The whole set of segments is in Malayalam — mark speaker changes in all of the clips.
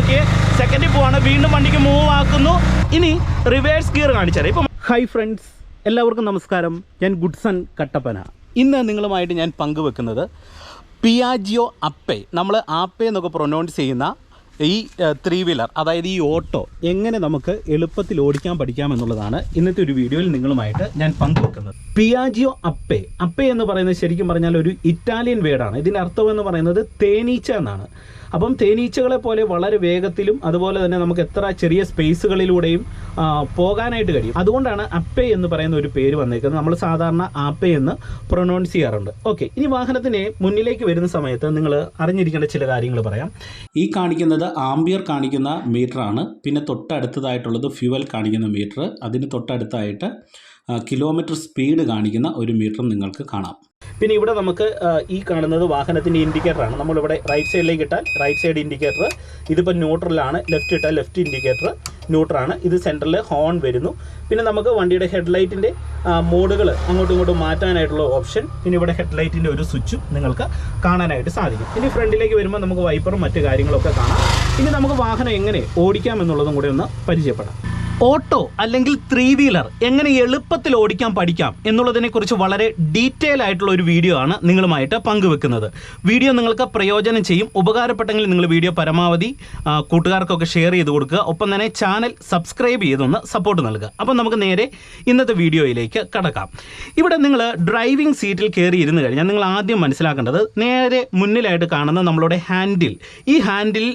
Speaker 1: ഓക്കെ, സെക്കൻഡിൽ പോവാണ്, വീണ്ടും വണ്ടിക്ക് മൂവ് ആക്കുന്നു. ഇനി റിവേഴ്സ് ഗിയർ കാണിച്ചാൽ ഇപ്പം. ഹായ് ഫ്രണ്ട്സ്, എല്ലാവർക്കും നമസ്കാരം. ഞാൻ ഗുഡ്സൺ കട്ടപ്പന. ഇന്ന് നിങ്ങളുമായിട്ട് ഞാൻ പങ്കുവെക്കുന്നത് പിയാജിയോ അപ്പേ, നമ്മൾ ആപ്പേ എന്നൊക്കെ പ്രൊനൗൺസ് ചെയ്യുന്ന ഈ 3 വീലർ, അതായത് ഈ ഓട്ടോ എങ്ങനെ നമുക്ക് എളുപ്പത്തിൽ ഓടിക്കാൻ പഠിക്കാം എന്നുള്ളതാണ് ഇന്നത്തെ ഒരു വീഡിയോയിൽ നിങ്ങളുമായിട്ട് ഞാൻ പങ്കുവെക്കുന്നത്. പിയാജിയോ അപ്പേ, അപ്പേ എന്ന് പറയുന്നത് ശരിക്കും പറഞ്ഞാൽ ഒരു ഇറ്റാലിയൻ വേർഡാണ്. ഇതിൻ്റെ അർത്ഥം എന്ന് പറയുന്നത് തേനീച്ച എന്നാണ്. അപ്പം തേനീച്ചകളെ പോലെ വളരെ വേഗത്തിലും അതുപോലെ തന്നെ നമുക്ക് എത്ര ചെറിയ സ്പേസുകളിലൂടെയും പോകാനായിട്ട് കഴിയും. അതുകൊണ്ടാണ് അപ്പേ എന്ന് പറയുന്ന ഒരു പേര് വന്നേക്കുന്നത്. നമ്മൾ സാധാരണ ആപ്പേ എന്ന് പ്രൊനൗൺസ് ചെയ്യാറുണ്ട്. ഓക്കെ, ഇനി വാഹനത്തിന് മുന്നിലേക്ക് വരുന്ന സമയത്ത് നിങ്ങൾ അറിഞ്ഞിരിക്കേണ്ട ചില കാര്യങ്ങൾ പറയാം. ഈ കാണിക്കുന്നത് ആംബിയർ കാണിക്കുന്ന മീറ്ററാണ്. പിന്നെ തൊട്ടടുത്തതായിട്ടുള്ളത് ഫ്യൂവൽ കാണിക്കുന്ന മീറ്റർ. അതിന് തൊട്ടടുത്തായിട്ട് കിലോമീറ്റർ സ്പീഡ് കാണിക്കുന്ന ഒരു മീറ്ററും നിങ്ങൾക്ക് കാണാം. പിന്നെ ഇവിടെ നമുക്ക് ഈ കാണുന്നത് വാഹനത്തിൻ്റെ ഇൻഡിക്കേറ്ററാണ്. നമ്മളിവിടെ റൈറ്റ് സൈഡിലേക്ക് ഇട്ടാൽ റൈറ്റ് സൈഡ് ഇൻഡിക്കേറ്റർ, ഇതിപ്പോൾ ന്യൂട്രലാണ്. ലെഫ്റ്റ് ഇട്ടാൽ ലെഫ്റ്റ് ഇൻഡിക്കേറ്റർ ന്യൂട്രലാണ്. ഇത് സെൻറ്ററിൽ ഹോൺ വരുന്നു. പിന്നെ നമുക്ക് വണ്ടിയുടെ ഹെഡ്ലൈറ്റിൻ്റെ മോഡുകൾ അങ്ങോട്ടും ഇങ്ങോട്ടും മാറ്റാനായിട്ടുള്ള ഓപ്ഷൻ, പിന്നെ ഇവിടെ ഹെഡ്ലൈറ്റിൻ്റെ ഒരു സ്വിച്ചും നിങ്ങൾക്ക് കാണാനായിട്ട് സാധിക്കും. ഇനി ഫ്രണ്ടിലേക്ക് വരുമ്പോൾ നമുക്ക് വൈപ്പറും മറ്റു കാര്യങ്ങളൊക്കെ കാണാം. ഇനി നമുക്ക് വാഹനം എങ്ങനെ ഓടിക്കാം എന്നുള്ളതും കൂടി ഒന്ന് പരിചയപ്പെടാം. ഓട്ടോ അല്ലെങ്കിൽ 3 വീലർ എങ്ങനെ എളുപ്പത്തിൽ ഓടിക്കാൻ പഠിക്കാം എന്നുള്ളതിനെക്കുറിച്ച് വളരെ ഡീറ്റെയിൽ ആയിട്ടുള്ള ഒരു വീഡിയോ ആണ് നിങ്ങളുമായിട്ട് പങ്കുവെക്കുന്നത്. വീഡിയോ നിങ്ങൾക്ക് പ്രയോജനം ചെയ്യും. ഉപകാരപ്പെട്ടെങ്കിൽ നിങ്ങൾ വീഡിയോ പരമാവധി കൂട്ടുകാർക്കൊക്കെ ഷെയർ ചെയ്ത് കൊടുക്കുക. ഒപ്പം തന്നെ ചാനൽ സബ്സ്ക്രൈബ് ചെയ്തൊന്ന് സപ്പോർട്ട് നൽകുക. അപ്പം നമുക്ക് നേരെ ഇന്നത്തെ വീഡിയോയിലേക്ക് കടക്കാം. ഇവിടെ നിങ്ങൾ ഡ്രൈവിംഗ് സീറ്റിൽ കയറി ഇരുന്ന് കഴിഞ്ഞാൽ നിങ്ങൾ ആദ്യം മനസ്സിലാക്കേണ്ടത് നേരെ മുന്നിലായിട്ട് കാണുന്ന നമ്മളുടെ ഹാൻഡിൽ, ഈ ഹാൻഡിൽ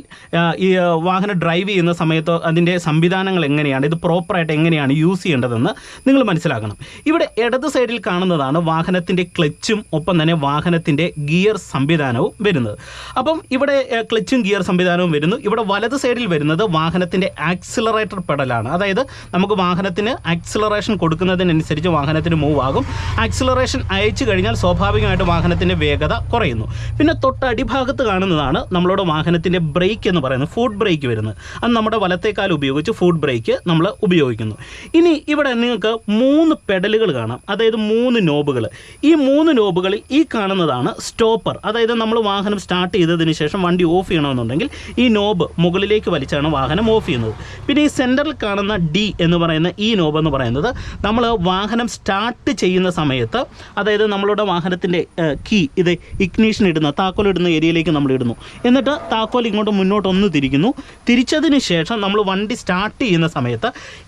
Speaker 1: ഈ വാഹനം ഡ്രൈവ് ചെയ്യുന്ന സമയത്ത് അതിൻ്റെ സംവിധാനങ്ങൾ എങ്ങനെയാണ്, ഇത് പ്രോപ്പറായിട്ട് എങ്ങനെയാണ് യൂസ് ചെയ്യേണ്ടതെന്ന് നിങ്ങൾ മനസ്സിലാക്കണം. ഇവിടെ ഇടത് സൈഡിൽ കാണുന്നതാണ് വാഹനത്തിൻ്റെ ക്ലച്ചും ഒപ്പം തന്നെ വാഹനത്തിൻ്റെ ഗിയർ സംവിധാനവും വരുന്നത്. അപ്പം ഇവിടെ ക്ലച്ചും ഗിയർ സംവിധാനവും വരുന്നു. ഇവിടെ വലത് സൈഡിൽ വരുന്നത് വാഹനത്തിൻ്റെ ആക്സിലറേറ്റർ പെഡലാണ്. അതായത് നമുക്ക് വാഹനത്തിന് ആക്സിലറേഷൻ കൊടുക്കുന്നതിനനുസരിച്ച് വാഹനത്തിന് മൂവ് ആകും. ആക്സിലറേഷൻ അയച്ചു കഴിഞ്ഞാൽ സ്വാഭാവികമായിട്ട് വാഹനത്തിൻ്റെ വേഗത കുറയുന്നു. പിന്നെ തൊട്ടടിഭാഗത്ത് കാണുന്നതാണ് നമ്മളോട് വാഹനത്തിൻ്റെ ബ്രേക്ക് എന്ന് പറയുന്നത്, ഫുഡ് ബ്രേക്ക് വരുന്നത്. അത് നമ്മുടെ വലത്തേക്കാൽ ഉപയോഗിച്ച് ഫുഡ് ബ്രേക്ക് നമ്മൾ ഉപയോഗിക്കുന്നു. ഇനി ഇവിടെ നിങ്ങൾക്ക് 3 പെഡലുകൾ കാണാം, അതായത് 3 നോബുകൾ. ഈ 3 നോബുകളിൽ ഈ കാണുന്നതാണ് സ്റ്റോപ്പർ. അതായത് നമ്മൾ വാഹനം സ്റ്റാർട്ട് ചെയ്തതിന് ശേഷം വണ്ടി ഓഫ് ചെയ്യണമെന്നുണ്ടെങ്കിൽ ഈ നോബ് മുകളിലേക്ക് വലിച്ചാണ് വാഹനം ഓഫ് ചെയ്യുന്നത്. പിന്നെ ഈ സെൻറ്ററിൽ കാണുന്ന ഡി എന്ന് പറയുന്ന ഈ നോബ് എന്ന് പറയുന്നത് നമ്മൾ വാഹനം സ്റ്റാർട്ട് ചെയ്യുന്ന സമയത്ത്, അതായത് നമ്മളുടെ വാഹനത്തിൻ്റെ കീ, ഇത് ഇഗ്നിഷൻ ഇടുന്ന താക്കോൽ ഇടുന്ന ഏരിയയിലേക്ക് നമ്മൾ ഇടുന്നു. എന്നിട്ട് താക്കോൽ ഇങ്ങോട്ട് മുന്നോട്ടൊന്ന് തിരിക്കുന്നു. തിരിച്ചതിന് ശേഷം നമ്മൾ വണ്ടി സ്റ്റാർട്ട് ചെയ്യുന്ന സമയത്ത്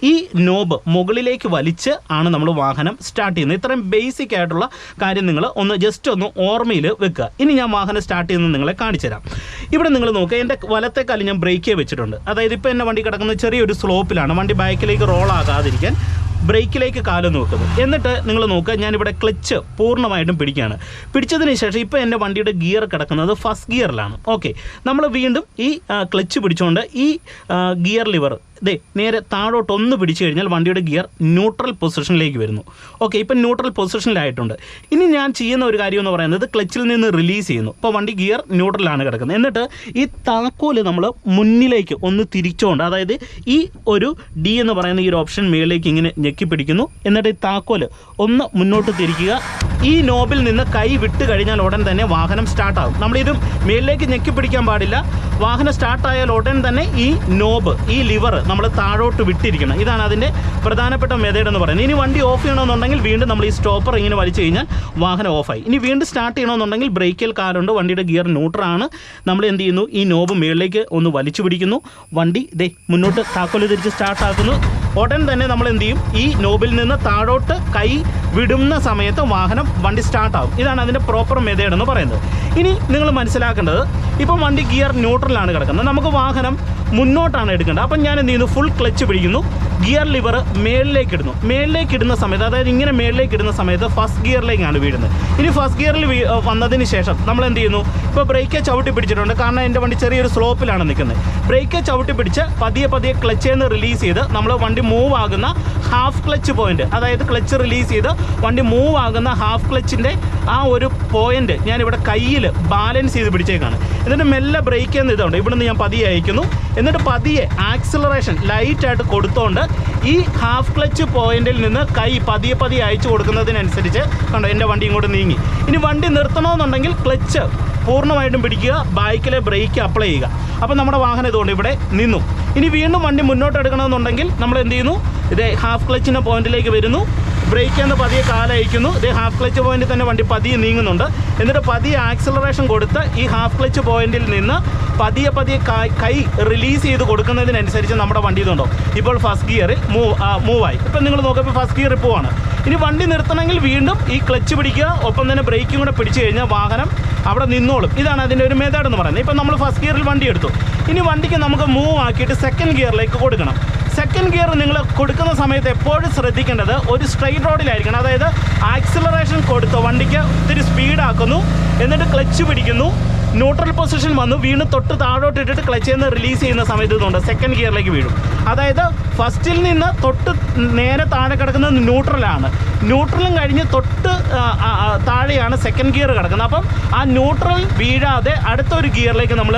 Speaker 1: ഈ നോബ് മുകളിലേക്ക് വലിച്ച് ആണ് നമ്മൾ വാഹനം സ്റ്റാർട്ട് ചെയ്യുന്നത്. ഇത്രയും ബേസിക് ആയിട്ടുള്ള കാര്യം നിങ്ങൾ ജസ്റ്റ് ഒന്ന് ഓർമ്മയിൽ വെക്കുക. ഇനി ഞാൻ വാഹനം സ്റ്റാർട്ട് ചെയ്യുന്നത് നിങ്ങളെ കാണിച്ചു തരാം. ഇവിടെ നിങ്ങൾ നോക്കുക, എൻ്റെ വലത്തെ കാലിൽ ഞാൻ ബ്രേക്ക് വെച്ചിട്ടുണ്ട്. അതായത് ഇപ്പോൾ എൻ്റെ വണ്ടി കിടക്കുന്നത് ചെറിയൊരു സ്ലോപ്പിലാണ്. വണ്ടി ബാക്കിലേക്ക് റോൾ ആകാതിരിക്കാൻ ബ്രേക്കിലേക്ക് കാലൊന്ന് വെക്കുന്നു. എന്നിട്ട് നിങ്ങൾ നോക്കുക, ഞാനിവിടെ ക്ലച്ച് പൂർണ്ണമായിട്ടും പിടിക്കുകയാണ്. പിടിച്ചതിന് ശേഷം ഇപ്പോൾ എൻ്റെ വണ്ടിയുടെ ഗിയർ കിടക്കുന്നത് ഫസ്റ്റ് ഗിയറിലാണ്. ഓക്കെ, നമ്മൾ വീണ്ടും ഈ ക്ലച്ച് പിടിച്ചുകൊണ്ട് ഈ ഗിയർ ലിവർ നേരെ താഴോട്ടൊന്ന് പിടിച്ചു കഴിഞ്ഞാൽ വണ്ടിയുടെ ഗിയർ ന്യൂട്രൽ പൊസിഷനിലേക്ക് വരുന്നു. ഓക്കെ, ഇപ്പം ന്യൂട്രൽ പൊസിഷനിലായിട്ടുണ്ട്. ഇനി ഞാൻ ചെയ്യുന്ന ഒരു കാര്യം എന്ന് പറയുന്നത് ക്ലച്ചിൽ നിന്ന് റിലീസ് ചെയ്യുന്നു. ഇപ്പോൾ വണ്ടി ഗിയർ ന്യൂട്രലാണ് കിടക്കുന്നത്. എന്നിട്ട് ഈ താക്കോൽ നമ്മൾ മുന്നിലേക്ക് ഒന്ന് തിരിച്ചുകൊണ്ട്, അതായത് ഈ ഒരു ഡി എന്ന് പറയുന്ന ഈ ഒരു ഓപ്ഷൻ മുകളിലേക്ക് ഇങ്ങനെ ഞെക്കി പിടിക്കുന്നു. എന്നിട്ട് ഈ താക്കോൽ ഒന്ന് മുന്നോട്ട് തിരിക്കുക. ഈ നോബിൽ നിന്ന് കൈ വിട്ട് കഴിഞ്ഞാൽ ഉടൻ തന്നെ വാഹനം സ്റ്റാർട്ടാകും. നമ്മളിത് മുകളിലേക്ക് ഞെക്കി പിടിക്കാൻ പാടില്ല. വാഹനം സ്റ്റാർട്ടായാൽ ഉടൻ തന്നെ ഈ നോബ്, ഈ ലിവർ നമ്മൾ താഴോട്ട് വിട്ടിരിക്കണം. ഇതാണ് അതിൻ്റെ പ്രധാനപ്പെട്ട മെത്തേഡ് എന്ന് പറയുന്നത്. ഇനി വണ്ടി ഓഫ് ചെയ്യണമെന്നുണ്ടെങ്കിൽ വീണ്ടും നമ്മൾ ഈ സ്റ്റോപ്പർ ഇങ്ങനെ വലിച്ചു കഴിഞ്ഞാൽ വാഹനം ഓഫായി. ഇനി വീണ്ടും സ്റ്റാർട്ട് ചെയ്യണമെന്നുണ്ടെങ്കിൽ ബ്രേക്കിൽ കാലുണ്ട്, വണ്ടിയുടെ ഗിയർ ന്യൂട്രലാണ്. നമ്മൾ എന്ത് ചെയ്യുന്നു, ഈ നോബ് മുകളിലേക്ക് ഒന്ന് വലിച്ചു പിടിക്കുന്നു. വണ്ടി മുന്നോട്ട് താക്കോല് തിരിച്ച് സ്റ്റാർട്ടാക്കുന്നു. ഉടൻ തന്നെ നമ്മൾ എന്ത് ചെയ്യും, ഈ നോബിൽ നിന്ന് താഴോട്ട് കൈ വിടുന്ന സമയത്ത് വണ്ടി സ്റ്റാർട്ടാകും. ഇതാണ് അതിൻ്റെ പ്രോപ്പർ മെത്തേഡ് എന്ന് പറയുന്നത്. ഇനി നിങ്ങൾ മനസ്സിലാക്കേണ്ടത്, ഇപ്പം വണ്ടി ഗിയർ ന്യൂട്രലാണ് കിടക്കുന്നത്, നമുക്ക് വാഹനം മുന്നോട്ടാണ് എടുക്കേണ്ടത്. അപ്പം ഞാൻ എന്ത് ചെയ്യുന്നു, ഫുൾ ക്ലച്ച് പിടിക്കുന്നു, ഗിയർ ലിവർ മേളിലേക്ക് ഇടുന്ന സമയത്ത്, അതായത് ഇങ്ങനെ മേളിലേക്ക് ഇടുന്ന സമയത്ത് ഫസ്റ്റ് ഗിയറിലേക്കാണ് വീഴുന്നത്. ഇനി ഫസ്റ്റ് ഗിയറിൽ വന്നതിന് ശേഷം നമ്മൾ എന്ത് ചെയ്യുന്നു, ഇപ്പോൾ ബ്രേക്ക് ചവിട്ടി പിടിച്ചിട്ടുണ്ട്. കാരണം എൻ്റെ വണ്ടി ചെറിയൊരു സ്ലോപ്പിലാണ് നിൽക്കുന്നത്. ബ്രേക്ക് ചവിട്ടി പിടിച്ച് പതിയെ ക്ലച്ചിൽ നിന്ന് റിലീസ് ചെയ്ത് നമ്മൾ വണ്ടി മൂവ് ആകുന്ന ഹാഫ് ക്ലച്ച് പോയിന്റ്, അതായത് ക്ലച്ച് റിലീസ് ചെയ്ത് വണ്ടി മൂവ് ആകുന്ന ഹാഫ് ക്ലച്ചിൻ്റെ ആ ഒരു പോയിന്റ് ഞാനിവിടെ കയ്യിൽ ബാലൻസ് ചെയ്ത് പിടിച്ചേക്കാണ്. എന്നിട്ട് മെല്ലെ ബ്രേക്ക് എന്ന് ഇതുണ്ട്, ഇവിടുന്ന് ഞാൻ പതിയെ അയക്കുന്നു. എന്നിട്ട് പതിയെ ആക്സിലറേഷൻ ലൈറ്റായിട്ട് കൊടുത്തോണ്ട് ഈ ഹാഫ് ക്ലച്ച് പോയിന്റിൽ നിന്ന് കൈ പതിയെ അയച്ചു കൊടുക്കുന്നതിനനുസരിച്ച് കണ്ടോ എൻ്റെ വണ്ടി ഇങ്ങോട്ട് നീങ്ങി. ഇനി വണ്ടി നിർത്തണമെന്നുണ്ടെങ്കിൽ ക്ലച്ച് പൂർണ്ണമായിട്ടും പിടിക്കുക, ബൈക്കിലെ ബ്രേക്ക് അപ്ലൈ ചെയ്യുക. അപ്പോൾ നമ്മുടെ വാഹനം ഇതുകൊണ്ട് ഇവിടെ നിന്നു. ഇനി വീണ്ടും വണ്ടി മുന്നോട്ട് എടുക്കണമെന്നുണ്ടെങ്കിൽ നമ്മൾ എന്ത് ചെയ്യുന്നു, ഇതേ ഹാഫ് ക്ലച്ചിൻ്റെ പോയിന്റിലേക്ക് വരുന്നു, ബ്രേക്ക് എന്ന് പതിയെ കാലയക്കുന്നു, ഇതേ ഹാഫ് ക്ലച്ച് പോയിന്റിൽ തന്നെ വണ്ടി പതിയെ നീങ്ങുന്നുണ്ട്. എന്നിട്ട് പതിയെ ആക്സിലറേഷൻ കൊടുത്ത് ഈ ഹാഫ് ക്ലച്ച് പോയിന്റിൽ നിന്ന് പതിയെ കൈ റിലീസ് ചെയ്ത് കൊടുക്കുന്നതിനനുസരിച്ച് നമ്മുടെ വണ്ടി ഇതുണ്ടോ ഇപ്പോൾ ഫസ്റ്റ് ഗിയറിൽ മൂവായി. ഇപ്പം നിങ്ങൾ നോക്കുമ്പോൾ ഫസ്റ്റ് ഗിയറിൽ പോവാണ്. ഇനി വണ്ടി നിർത്തണമെങ്കിൽ വീണ്ടും ഈ ക്ലച്ച് പിടിക്കുക, ഒപ്പം തന്നെ ബ്രേക്കും കൂടെ പിടിച്ചു കഴിഞ്ഞാൽ വാഹനം അവിടെ നിന്നോളും. ഇതാണ് അതിൻ്റെ ഒരു മെത്തേഡ് എന്ന് പറയുന്നത്. ഇപ്പം നമ്മൾ ഫസ്റ്റ് ഗിയറിൽ വണ്ടി എടുത്തു. ഇനി വണ്ടിക്ക് നമുക്ക് മൂവ് ആക്കിയിട്ട് സെക്കൻഡ് ഗിയറിലേക്ക് കൊടുക്കണം. സെക്കൻഡ് ഗിയർ നിങ്ങൾ കൊടുക്കുന്ന സമയത്ത് എപ്പോഴും ശ്രദ്ധിക്കേണ്ടത് ഒരു സ്ട്രെയിറ്റ് റോഡിലായിരിക്കണം. അതായത് ആക്സിലറേഷൻ കൊടുത്ത് വണ്ടിക്ക് ഒത്തിരി സ്പീഡാക്കുന്നു, എന്നിട്ട് ക്ലച്ച് പിടിക്കുന്നു, ന്യൂട്രൽ പൊസിഷൻ വന്നു, വീണ്ടും തൊട്ട് താഴോട്ട് ഇട്ടിട്ട് ക്ലച്ചിൽ നിന്ന് റിലീസ് ചെയ്യുന്ന സമയത്ത് ഇതുണ്ട് സെക്കൻഡ് ഗിയറിലേക്ക് വീഴും. അതായത് ഫസ്റ്റിൽ നിന്ന് തൊട്ട് നേരെ താഴെ കിടക്കുന്നത് ന്യൂട്രലാണ്. ന്യൂട്രലും കഴിഞ്ഞ് തൊട്ട് താഴെയാണ് സെക്കൻഡ് ഗിയർ കിടക്കുന്നത്. അപ്പം ആ ന്യൂട്രൽ വീഴാതെ അടുത്തൊരു ഗിയറിലേക്ക് നമ്മൾ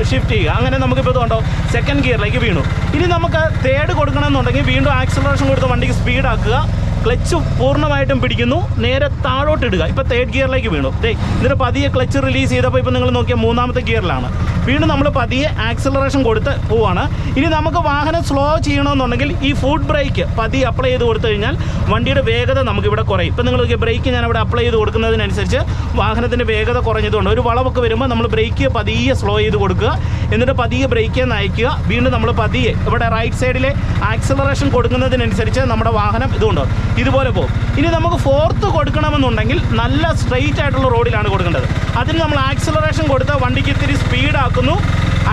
Speaker 1: ഷിഫ്റ്റ് ചെയ്യുക. അങ്ങനെ നമുക്കിപ്പോൾ ഇതുകൊണ്ടോ സെക്കൻഡ് ഗിയറിലേക്ക് വീണു. ഇനി നമുക്ക് തേർഡ് കൊടുക്കണമെന്നുണ്ടെങ്കിൽ വീണ്ടും ആക്സിലറേഷൻ കൊടുത്ത് വണ്ടിക്ക് സ്പീഡാക്കുക, ക്ലച്ച് പൂർണ്ണമായിട്ടും പിടിക്കുന്നു, നേരെ താഴോട്ട് ഇടുക. ഇപ്പോൾ തേർഡ് ഗിയറിലേക്ക് വീണു. ഇതിന് പതിയെ ക്ലച്ച് റിലീസ് ചെയ്തപ്പോൾ ഇപ്പോൾ നിങ്ങൾ നോക്കിയാൽ മൂന്നാമത്തെ ഗിയറിലാണ്. വീണ്ടും നമ്മൾ പതിയെ ആക്സിലറേഷൻ കൊടുത്ത് പോവാണ്. ഇനി നമുക്ക് വാഹനം സ്ലോ ചെയ്യണമെന്നുണ്ടെങ്കിൽ ഈ ഫുഡ് ബ്രേക്ക് പതിയെ അപ്ലൈ ചെയ്ത് കൊടുത്തു കഴിഞ്ഞാൽ വണ്ടിയുടെ വേഗത നമുക്കിവിടെ കുറയും. ഇപ്പോൾ നിങ്ങൾ നോക്കിയാൽ ബ്രേക്ക് ഞാൻ അവിടെ അപ്ലൈ ചെയ്ത് കൊടുക്കുന്നതിനനുസരിച്ച് വാഹനത്തിൻ്റെ വേഗത കുറഞ്ഞതുകൊണ്ട് ഒരു വളവൊക്കെ വരുമ്പോൾ നമ്മൾ ബ്രേക്ക് പതിയെ സ്ലോ ചെയ്ത് കൊടുക്കുക, എന്നിട്ട് പതിയെ ബ്രേക്ക് നയിക്കുക. വീണ്ടും നമ്മൾ പതിയെ ഇവിടെ റൈറ്റ് സൈഡിലെ ആക്സിലറേഷൻ കൊടുക്കുന്നതിനനുസരിച്ച് നമ്മുടെ വാഹനം ഇതുകൊണ്ടോ ഇതുപോലെ പോകും. ഇനി നമുക്ക് ഫോർത്ത് കൊടുക്കണമെന്നുണ്ടെങ്കിൽ നല്ല സ്ട്രെയിറ്റ് ആയിട്ടുള്ള റോഡിലാണ് കൊടുക്കേണ്ടത്. അതിന് നമ്മൾ ആക്സിലറേഷൻ കൊടുത്ത് വണ്ടിക്ക് ഇത്തിരി സ്പീഡാക്കുന്നു,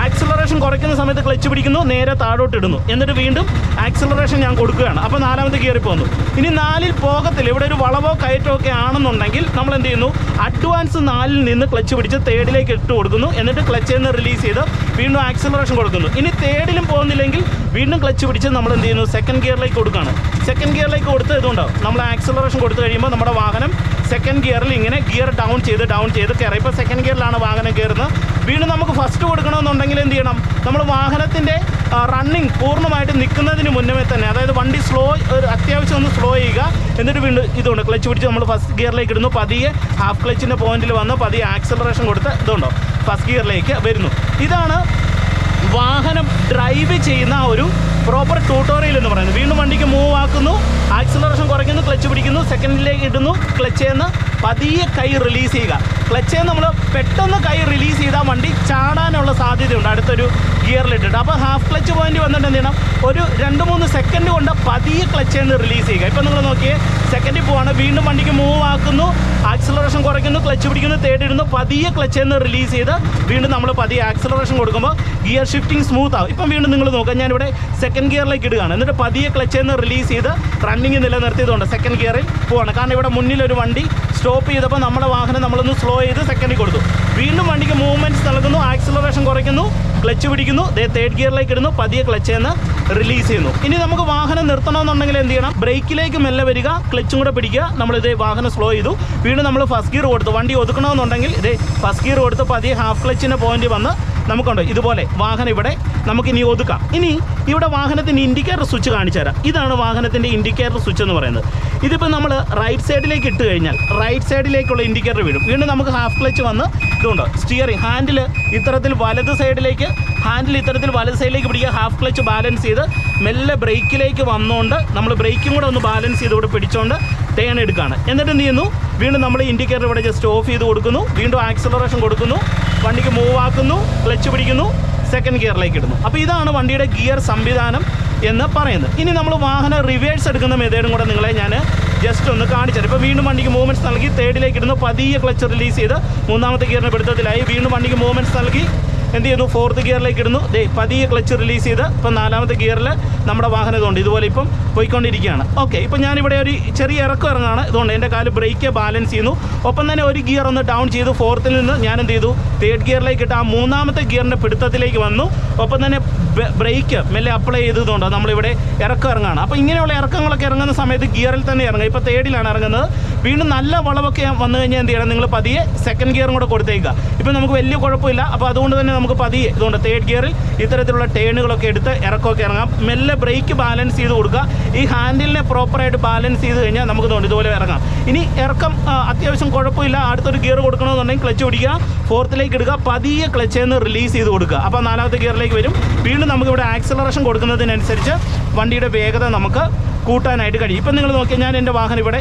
Speaker 1: ആക്സിലറേഷൻ കുറയ്ക്കുന്ന സമയത്ത് ക്ലച്ച് പിടിക്കുന്നു, നേരെ താഴോട്ട് ഇടുന്നു, എന്നിട്ട് വീണ്ടും ആക്സിലറേഷൻ ഞാൻ കൊടുക്കുകയാണ്. അപ്പോൾ നാലാമത്തെ ഗിയറിൽ പോകുന്നു. ഇനി 4-ൽ പോകത്തില്ല, ഇവിടെ ഒരു വളവോ കയറ്റോ ഒക്കെ ആണെന്നുണ്ടെങ്കിൽ നമ്മൾ എന്ത് ചെയ്യുന്നു, അഡ്വാൻസ് 4-ൽ നിന്ന് ക്ലച്ച് പിടിച്ച് തേർഡിലേക്ക് ഇട്ട് കൊടുക്കുന്നു, എന്നിട്ട് ക്ലച്ചിൽ നിന്ന് റിലീസ് ചെയ്ത് വീണ്ടും ആക്സിലറേഷൻ കൊടുക്കുന്നു. ഇനി തേർഡിലും പോകുന്നില്ലെങ്കിൽ വീണ്ടും ക്ലച്ച് പിടിച്ച് നമ്മൾ എന്ത് ചെയ്യുന്നു, സെക്കൻഡ് ഗിയറിലേക്ക് കൊടുക്കുകയാണ്. സെക്കൻഡ് ഗിയറിലേക്ക് കൊടുത്ത് ഇതുണ്ടാവും നമ്മൾ ആക്സിലറേഷൻ കൊടുത്തു കഴിയുമ്പോൾ നമ്മുടെ വാഹനം സെക്കൻഡ് ഗിയറിൽ ഇങ്ങനെ ഗിയർ ഡൗൺ ചെയ്ത് കയറി. ഇപ്പോൾ സെക്കൻഡ് ഗിയറിലാണ് വാഹനം കയറുന്നത്. വീണ്ടും നമുക്ക് ഫസ്റ്റ് കൊടുക്കണമെന്നുണ്ടെങ്കിൽ എന്ത് ചെയ്യണം, നമ്മൾ വാഹനത്തിൻ്റെ റണ്ണിങ് പൂർണ്ണമായിട്ട് നിൽക്കുന്നതിന് മുന്നേ തന്നെ, അതായത് വണ്ടി അത്യാവശ്യം ഒന്ന് സ്ലോ ചെയ്യുക, എന്നിട്ട് വീണ്ടും ഇതുണ്ട് ക്ലച്ച് പിടിച്ച് നമ്മൾ ഫസ്റ്റ് ഗിയറിലേക്ക് ഇടുന്നു, പതിയെ ഹാഫ് ക്ലച്ചിൻ്റെ പോയിന്റിൽ വന്ന് പതിയെ ആക്സിലറേഷൻ കൊടുത്ത് ഇതുണ്ടോ ഫസ്റ്റ് ഗിയറിലേക്ക് വരുന്നു. ഇതാണ് വാഹനം ഡ്രൈവ് ചെയ്യുന്ന ഒരു പ്രോപ്പർ ട്യൂട്ടോറിയൽ എന്ന് പറയുന്നത്. വീണ്ടും വണ്ടിക്ക് മൂവ് ആക്കുന്നു, ആക്സിലറേഷൻ കുറയ്ക്കുന്നു, ക്ലച്ച് പിടിക്കുന്നു, സെക്കൻഡിലേക്ക് ഇടുന്നു, ക്ലച്ചിൽ നിന്ന് പതിയെ കൈ റിലീസ് ചെയ്യുക. ക്ലച്ചിൽ നമ്മൾ പെട്ടെന്ന് കൈ റിലീസ് ചെയ്താൽ വണ്ടി ചാടാനുള്ള സാധ്യതയുണ്ട് അടുത്തൊരു ഗിയറിലിട്ടിട്ട്. അപ്പോൾ ഹാഫ് ക്ലച്ച് പോയിന്റ് വന്നിട്ട് എന്ത് ചെയ്യണം, ഒരു 2-3 സെക്കൻഡ് കൊണ്ട് പതിയെ ക്ലച്ചിൽ നിന്ന് റിലീസ് ചെയ്യുക. ഇപ്പോൾ നിങ്ങൾ നോക്കിയേ സെക്കൻഡിൽ പോവാണ്, വീണ്ടും വണ്ടിക്ക് മൂവ് ആക്കുന്നു, ആക്സിലറേഷൻ കുറയ്ക്കുന്നു, ക്ലച്ച് പിടിക്കുന്നു, തേർഡ് ഇടുന്നു, പതിയെ ക്ലച്ചിൽ നിന്ന് റിലീസ് ചെയ്ത് വീണ്ടും നമ്മൾ പതിയെ ആക്സിലറേഷൻ കൊടുക്കുമ്പോൾ ഗിയർ ഷിഫ്റ്റിംഗ് സ്മൂത്ത് ആവും. ഇപ്പം വീണ്ടും നിങ്ങൾ നോക്കുക, ഞാനിവിടെ സെക്കൻഡ് ഗിയറിലേക്ക് ഇടുകയാണ്, എന്നിട്ട് പതിയെ ക്ലച്ചിൽ നിന്ന് റിലീസ് ചെയ്ത് റണ്ണിങ് നിലനിർത്തിയതുകൊണ്ട് സെക്കൻഡ് ഗിയറിൽ പോവാണ്. കാരണം ഇവിടെ മുന്നിലൊരു വണ്ടി സ്റ്റോപ്പ് ചെയ്തപ്പോൾ നമ്മുടെ വാഹനം നമ്മളൊന്ന് സ്ലോ ചെയ്ത് സെക്കൻഡിൽ കൊടുത്തു. വീണ്ടും വണ്ടിക്ക് മൂവ്മെൻറ്റ്സ് നൽകുന്നു, ആക്സിലറേഷൻ കുറയ്ക്കുന്നു, ക്ലച്ച് പിടിക്കുന്നു, തേർഡ് ഗിയറിലേക്ക് ഇടുന്നു, പതിയെ ക്ലച്ചിൽ നിന്ന് റിലീസ് ചെയ്യുന്നു. ഇനി നമുക്ക് വാഹനം നിർത്തണമെന്നുണ്ടെങ്കിൽ എന്ത് ചെയ്യണം, ബ്രേക്കിലേക്ക് മെല്ലെ വരിക, ക്ലച്ചും കൂടെ പിടിക്കുക. നമ്മളിതേ വാഹനം സ്ലോ ചെയ്തു, വീണ്ടും നമ്മൾ ഫസ്റ്റ് ഗിയർ കൊടുത്തു. വണ്ടി ഒതുക്കണമെന്നുണ്ടെങ്കിൽ ഇതേ ഫസ്റ്റ് ഗിയർ കൊടുത്ത് പതിയെ ഹാഫ് ക്ലച്ചിൻ്റെ പോയിന്റ് വന്ന് നമുക്കുണ്ട് ഇതുപോലെ വാഹനം ഇവിടെ നമുക്കിനി ഒതുക്കാം. ഇനി ഇവിടെ വാഹനത്തിൻ്റെ ഇൻഡിക്കേറ്റർ സ്വിച്ച് കാണിച്ചു തരാം. ഇതാണ് വാഹനത്തിൻ്റെ ഇൻഡിക്കേറ്റർ സ്വിച്ച് എന്ന് പറയുന്നത്. ഇതിപ്പോൾ നമ്മൾ റൈറ്റ് സൈഡിലേക്ക് ഇട്ട് കഴിഞ്ഞാൽ റൈറ്റ് സൈഡിലേക്കുള്ള ഇൻഡിക്കേറ്റർ വീഴും. വീണ്ടും നമുക്ക് ഹാഫ് ക്ലച്ച് വന്ന് ഇതുണ്ട് സ്റ്റിയറിംഗ് ഹാൻഡിൽ ഇത്തരത്തിൽ വലത് സൈഡിലേക്ക് പിടിക്കുക, ഹാഫ് ക്ലച്ച് ബാലൻസ് ചെയ്ത് മെല്ലെ ബ്രേക്കിലേക്ക് വന്നുകൊണ്ട് നമ്മൾ ബ്രേക്കും കൂടെ ഒന്ന് ബാലൻസ് ചെയ്ത് ഇവിടെ പിടിച്ചുകൊണ്ട് ടേൺ എടുക്കുകയാണ്. എന്നിട്ട് എന്ത് ചെയ്യുന്നു, വീണ്ടും നമ്മൾ ഇൻഡിക്കേറ്റർ ഇവിടെ ജസ്റ്റ് ഓഫ് ചെയ്ത് കൊടുക്കുന്നു, വീണ്ടും ആക്സിലറേഷൻ കൊടുക്കുന്നു, വണ്ടിക്ക് മൂവ് ആക്കുന്നു, ക്ലച്ച് പിടിക്കുന്നു, സെക്കൻഡ് ഗിയറിലേക്ക് ഇടുന്നു. അപ്പോൾ ഇതാണ് വണ്ടിയുടെ ഗിയർ സംവിധാനം എന്ന് പറയുന്നത്. ഇനി നമ്മൾ വാഹനം റിവേഴ്സ് എടുക്കുന്ന മെത്തേഡും കൂടെ നിങ്ങളെ ഞാൻ ജസ്റ്റ് ഒന്ന് കാണിച്ചത്. ഇപ്പോൾ വീണ്ടും വണ്ടിക്ക് മൂവ്മെൻറ്റ്സ് നൽകി തേർഡിലേക്ക് ഇടുന്നു, പതിയെ ക്ലച്ച് റിലീസ് ചെയ്ത് മൂന്നാമത്തെ ഗിയറിന് പിടുത്തത്തിലായി. വീണ്ടും വണ്ടിക്ക് മൂവ്മെൻറ്റ്സ് നൽകി എന്ത് ചെയ്യുന്നു, ഫോർത്ത് ഗിയറിലേക്ക് ഇടുന്നു, പതിയെ ക്ലച്ച് റിലീസ് ചെയ്ത് ഇപ്പം നാലാമത്തെ ഗിയറിൽ നമ്മുടെ വാഹനം ഇതുകൊണ്ട് ഇതുപോലെ ഇപ്പം പോയിക്കൊണ്ടിരിക്കുകയാണ്. ഓക്കെ, ഇപ്പം ഞാനിവിടെ ഒരു ചെറിയ ഇറക്കം ഇറങ്ങാണ്. ഇതുകൊണ്ട് എൻ്റെ കാല് ബ്രേക്ക് ബാലൻസ് ചെയ്യുന്നു. ഒപ്പം തന്നെ ഒരു ഗിയർ ഒന്ന് ഡൗൺ ചെയ്തു, ഫോർത്തിൽ നിന്ന് ഞാൻ എന്ത് ചെയ്തു, തേർഡ് ഗിയറിലേക്ക് ഇട്ട് ആ മൂന്നാമത്തെ ഗിയറിൻ്റെ പിടുത്തത്തിലേക്ക് വന്നു. ഒപ്പം തന്നെ ബ്രേക്ക് മെല്ലെ അപ്ലൈ ചെയ്തതുകൊണ്ട് നമ്മളിവിടെ ഇറക്കം ഇറങ്ങാണ്. അപ്പോൾ ഇങ്ങനെയുള്ള ഇറക്കങ്ങളൊക്കെ ഇറങ്ങുന്ന സമയത്ത് ഗിയറിൽ തന്നെ ഇറങ്ങുക. ഇപ്പോൾ തേർഡിലാണ് ഇറങ്ങുന്നത്. വീണ്ടും നല്ല വളവൊക്കെ വന്നു കഴിഞ്ഞാൽ എന്ത് ചെയ്യണം, നിങ്ങൾ പതിയെ സെക്കൻഡ് ഗിയറും കൂടെ കൊടുത്തേക്കുക. ഇപ്പം നമുക്ക് വലിയ കുഴപ്പമില്ല. അപ്പോൾ അതുകൊണ്ട് തന്നെ നമുക്ക് പതിയെ ഇതുകൊണ്ട് തേർഡ് ഗിയറിൽ ഇത്തരത്തിലുള്ള ടേണുകളൊക്കെ എടുത്ത് ഇറക്കമൊക്കെ ഇറങ്ങാം. മെല്ലെ ബ്രേക്ക് ബാലൻസ് ചെയ്ത് കൊടുക്കുക. ഈ ഹാൻഡിലിനെ പ്രോപ്പറായിട്ട് ബാലൻസ് ചെയ്ത് കഴിഞ്ഞാൽ നമുക്ക് ഇതുപോലെ ഇറങ്ങാം. ഇനി ഇറക്കം അത്യാവശ്യം കുഴപ്പമില്ല, അടുത്തൊരു ഗിയർ കൊടുക്കണമെന്നുണ്ടെങ്കിൽ ക്ലച്ച് പിടിക്കുക, ഫോർത്തിലേക്ക് ഇടുക, പതിയെ ക്ലച്ചിൽ നിന്ന് റിലീസ് ചെയ്ത് കൊടുക്കുക. അപ്പോൾ നാലാമത്തെ ഗിയറിലേക്ക് വരും. വീണ്ടും നമുക്കിവിടെ ആക്സിലറേഷൻ കൊടുക്കുന്നതിനനുസരിച്ച് വണ്ടിയുടെ വേഗത നമുക്ക് കൂട്ടാനായിട്ട് കഴിയും. ഇപ്പം നിങ്ങൾ നോക്കിയാൽ ഞാൻ എൻ്റെ വാഹനം ഇവിടെ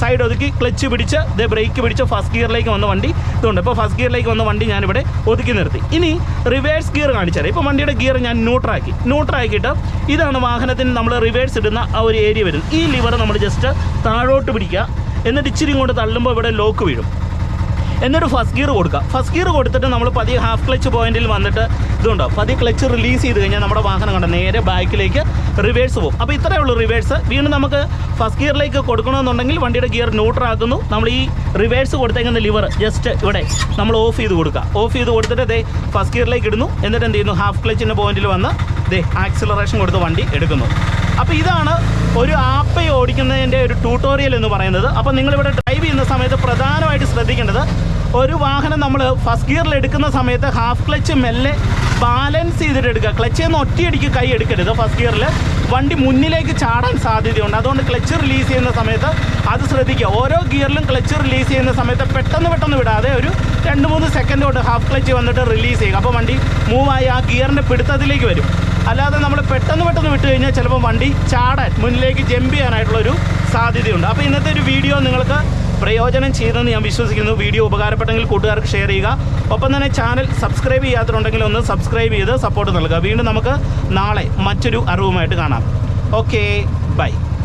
Speaker 1: സൈഡ് ഒതുക്കി ക്ലച്ച് പിടിച്ച് ബ്രേക്ക് പിടിച്ച് ഫസ്റ്റ് ഗിയറിലേക്ക് വന്ന വണ്ടി ഇതുണ്ട്. ഇപ്പോൾ ഫസ്റ്റ് ഗിയറിലേക്ക് വന്ന വണ്ടി ഞാനിവിടെ ഒതുക്കി നിർത്തി. ഇനി റിവേഴ്സ് ഗിയർ കാണിച്ചാൽ ഇപ്പോൾ വണ്ടിയുടെ ഗിയർ ഞാൻ ന്യൂട്രാക്കിയിട്ട് ഇതാണ് വാഹനത്തിന് നമ്മൾ റിവേഴ്സ് ഇടുന്ന ആ ഒരു ഏരിയ വരും. ഈ ലിവർ നമ്മൾ ജസ്റ്റ് താഴോട്ട് പിടിക്കുക, എന്നിട്ട് ഇച്ചിരി കൊണ്ട് തള്ളുമ്പോൾ ഇവിടെ ലോക്ക് വീഴും. എന്നിട്ട് ഫസ്റ്റ് ഗിയർ കൊടുക്കുക. ഫസ്റ്റ് ഗിയർ കൊടുത്തിട്ട് നമ്മൾ പതിയെ ഹാഫ് ക്ലച്ച് പോയിന്റിൽ വന്നിട്ട് ഇതുണ്ടോ പതിയെ ക്ലച്ച് റിലീസ് ചെയ്ത് കഴിഞ്ഞാൽ നമ്മുടെ വാഹനം കണ്ട നേരെ ബാക്കിലേക്ക് റിവേഴ്സ് പോകും. അപ്പോൾ ഇത്രയേ ഉള്ളൂ റിവേഴ്സ്. വീണ്ടും നമുക്ക് ഫസ്റ്റ് ഗിയറിലേക്ക് കൊടുക്കണമെന്നുണ്ടെങ്കിൽ വണ്ടിയുടെ ഗിയർ ന്യൂട്രാക്കുന്നു. നമ്മൾ ഈ റിവേഴ്സ് കൊടുത്തേക്കുന്ന ലിവർ ജസ്റ്റ് ഇവിടെ നമ്മൾ ഓഫ് ചെയ്ത് കൊടുക്കുക. ഓഫ് ചെയ്ത് കൊടുത്തിട്ട് ഫസ്റ്റ് ഗിയറിലേക്ക് ഇടുന്നു. എന്നിട്ട് എന്ത് ചെയ്യുന്നു, ഹാഫ് ക്ലച്ചിൻ്റെ പോയിന്റിൽ വന്ന് ആക്സിലറേഷൻ കൊടുത്ത് വണ്ടി എടുക്കുന്നു. അപ്പോൾ ഇതാണ് ഒരു ആപ്പ ഓടിക്കുന്നതിൻ്റെ ഒരു ട്യൂട്ടോറിയൽ എന്ന് പറയുന്നത്. അപ്പോൾ നിങ്ങളിവിടെ ഡ്രൈവ് ചെയ്യുന്ന സമയത്ത് പ്രധാനമായിട്ട് ശ്രദ്ധിക്കേണ്ടത്, ഒരു വാഹനം നമ്മൾ ഫസ്റ്റ് ഗിയറിൽ എടുക്കുന്ന സമയത്ത് ഹാഫ് ക്ലച്ച് മെല്ലെ ബാലൻസ് ചെയ്തിട്ട് എടുക്കുക. ക്ലച്ചിൽ നിന്ന് ഒറ്റയടിക്ക് കൈ എടുക്കരുത്. ഫസ്റ്റ് ഗിയറിൽ വണ്ടി മുന്നിലേക്ക് ചാടാൻ സാധ്യതയുണ്ട്. അതുകൊണ്ട് ക്ലച്ച് റിലീസ് ചെയ്യുന്ന സമയത്ത് അത് ശ്രദ്ധിക്കുക. ഓരോ ഗിയറിലും ക്ലച്ച് റിലീസ് ചെയ്യുന്ന സമയത്ത് പെട്ടെന്ന് വിടാതെ ഒരു 2-3 സെക്കൻഡ് കൊണ്ട് ഹാഫ് ക്ലച്ച് വന്നിട്ട് റിലീസ് ചെയ്യുക. അപ്പോൾ വണ്ടി മൂവായി ആ ഗിയറിൻ്റെ പിടുത്തത്തിലേക്ക് വരും. അല്ലാതെ നമ്മൾ പെട്ടെന്ന് വിട്ട് കഴിഞ്ഞാൽ ചിലപ്പോൾ വണ്ടി ചാടാൻ മുന്നിലേക്ക് ജമ്പ് ചെയ്യാനായിട്ടുള്ളൊരു സാധ്യതയുണ്ട്. അപ്പോൾ ഇന്നത്തെ ഒരു വീഡിയോ നിങ്ങൾക്ക് പ്രയോജനം ചെയ്തെന്ന് ഞാൻ വിശ്വസിക്കുന്നു. വീഡിയോ ഉപകാരപ്പെട്ടെങ്കിൽ കൂട്ടുകാർക്ക് ഷെയർ ചെയ്യുക. ഒപ്പം തന്നെ ചാനൽ സബ്സ്ക്രൈബ് ചെയ്യാത്തതുണ്ടെങ്കിൽ ഒന്ന് സബ്സ്ക്രൈബ് ചെയ്ത് സപ്പോർട്ട് നൽകുക. വീണ്ടും നമുക്ക് നാളെ മറ്റൊരു അറിവുമായിട്ട് കാണാം. Okay, by.